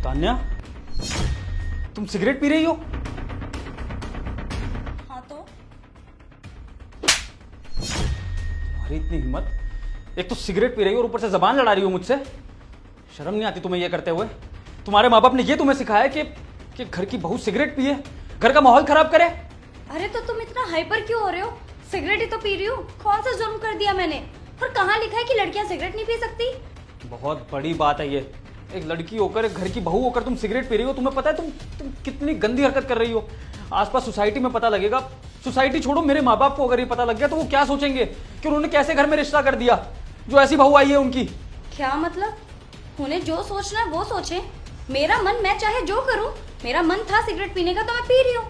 तान्या, तुम cigarette P रही हो? हाँ तो तुम्हारी इतनी हिम्मत, एक तो सिगरेट पी रही हो और ऊपर से जबान लड़ा रही हो मुझसे। शर्म नहीं आती तुम्हें ये करते हुए? तुम्हारे माँ बाप ने ये तुम्हें सिखाया कि घर की बहू सिगरेट पिए, घर का माहौल खराब करे? अरे तो तुम इतना हाइपर क्यों हो रहे हो? सिगरेट ही तो पी रही हूँ। कौन सा जुर्म कर दिया मैंने? और कहाँ लिखा है कि लड़कियां सिगरेट नहीं पी सकती? बहुत बड़ी बात है ये। एक लड़की होकर, एक घर की बहू होकर तुम सिगरेट पी रही हो। तुम्हें पता है तुम कितनी गंदी हरकत कर रही हो? आसपास सोसाइटी में पता लगेगा। सोसाइटी छोड़ो, मेरे माँ बाप को अगर ये पता लग गया तो वो क्या सोचेंगे कि उन्होंने कैसे घर में रिश्ता कर दिया जो ऐसी बहू आई है उनकी। क्या मतलब? उन्हें जो सोचना है वो सोचे। मेरा मन, मैं चाहे जो करूँ। मेरा मन था सिगरेट पीने का तो मैं पी रही हूँ।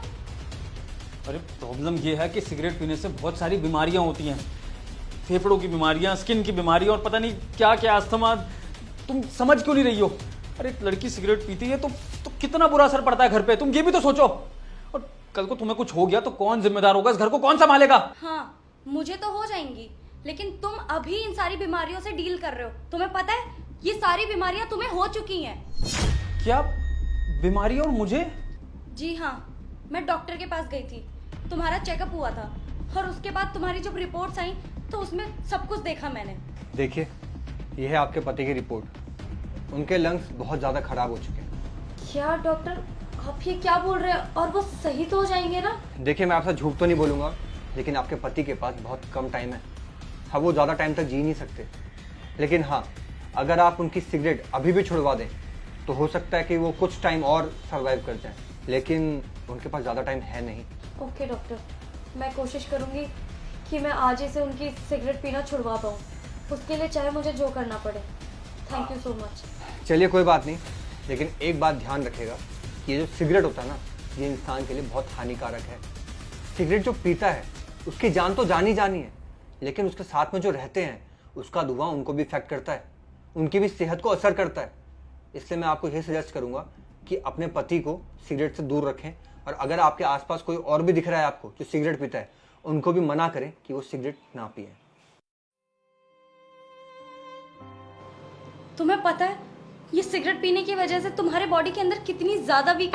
अरे प्रॉब्लम ये है कि सिगरेट पीने से बहुत सारी बीमारियां होती हैं, फेफड़ों की बीमारियां, स्किन की बीमारियां और पता नहीं क्या क्या, अस्थमा। तुम समझ क्यों नहीं रही हो? अरे एक लड़की सिगरेट पीती है तो कितना बुरा असर पड़ता है घर पे, तुम ये भी तो सोचो। और कल को तुम्हें कुछ हो गया तो कौन जिम्मेदार होगा? इस घर को कौन संभालेगा? हाँ, मुझे तो हो जाएंगी, लेकिन तुम अभी इन सारी बीमारियों से डील कर रहे हो। तुम्हें पता है ये सारी बीमारियां तुम्हें हो चुकी हैं। क्या बीमारी? और मुझे? जी हाँ, मैं डॉक्टर के पास गई थी। तुम्हारा चेकअप हुआ था और उसके बाद तुम्हारी जब रिपोर्ट्स आई तो उसमें सब कुछ देखा मैंने। देखिए, यह है आपके पति की रिपोर्ट। उनके लंग्स बहुत ज़्यादा खराब हो चुके हैं। क्या डॉक्टर, आप ये क्या बोल रहे हैं? और वो सही तो हो जाएंगे ना? देखिए, मैं आपसे झूठ तो नहीं बोलूँगा, लेकिन आपके पति के पास बहुत कम टाइम है। हाँ, वो ज़्यादा टाइम तक जी नहीं सकते, लेकिन हाँ, अगर आप उनकी सिगरेट अभी भी छुड़वा दें तो हो सकता है कि वो कुछ टाइम और सर्वाइव कर जाएं, लेकिन उनके पास ज़्यादा टाइम है नहीं। ओके डॉक्टर, मैं कोशिश करूंगी कि मैं आज ही से उनकी सिगरेट पीना छुड़वा पाऊँ। उसके लिए चाहे मुझे जो करना पड़े। Thank you so much. चलिए, कोई बात नहीं, लेकिन एक बात ध्यान रखिएगा कि ये जो सिगरेट होता है ना, ये इंसान के लिए बहुत हानिकारक है। सिगरेट जो पीता है उसकी जान तो जानी जानी है, लेकिन उसके साथ में जो रहते हैं उसका धुआं उनको भी इफेक्ट करता है, उनकी भी सेहत को असर करता है। इसलिए मैं आपको ये सजेस्ट करूंगा कि अपने पति को सिगरेट से दूर रखें, और अगर आपके आसपास कोई और भी दिख रहा है आपको जो सिगरेट पीता है, उनको भी मना करें कि वो सिगरेट ना पिए। तुम्हें पता है ये सिगरेट पीने की वजह से तुम्हारे बॉडी के अंदर कितनी ज्यादा वीक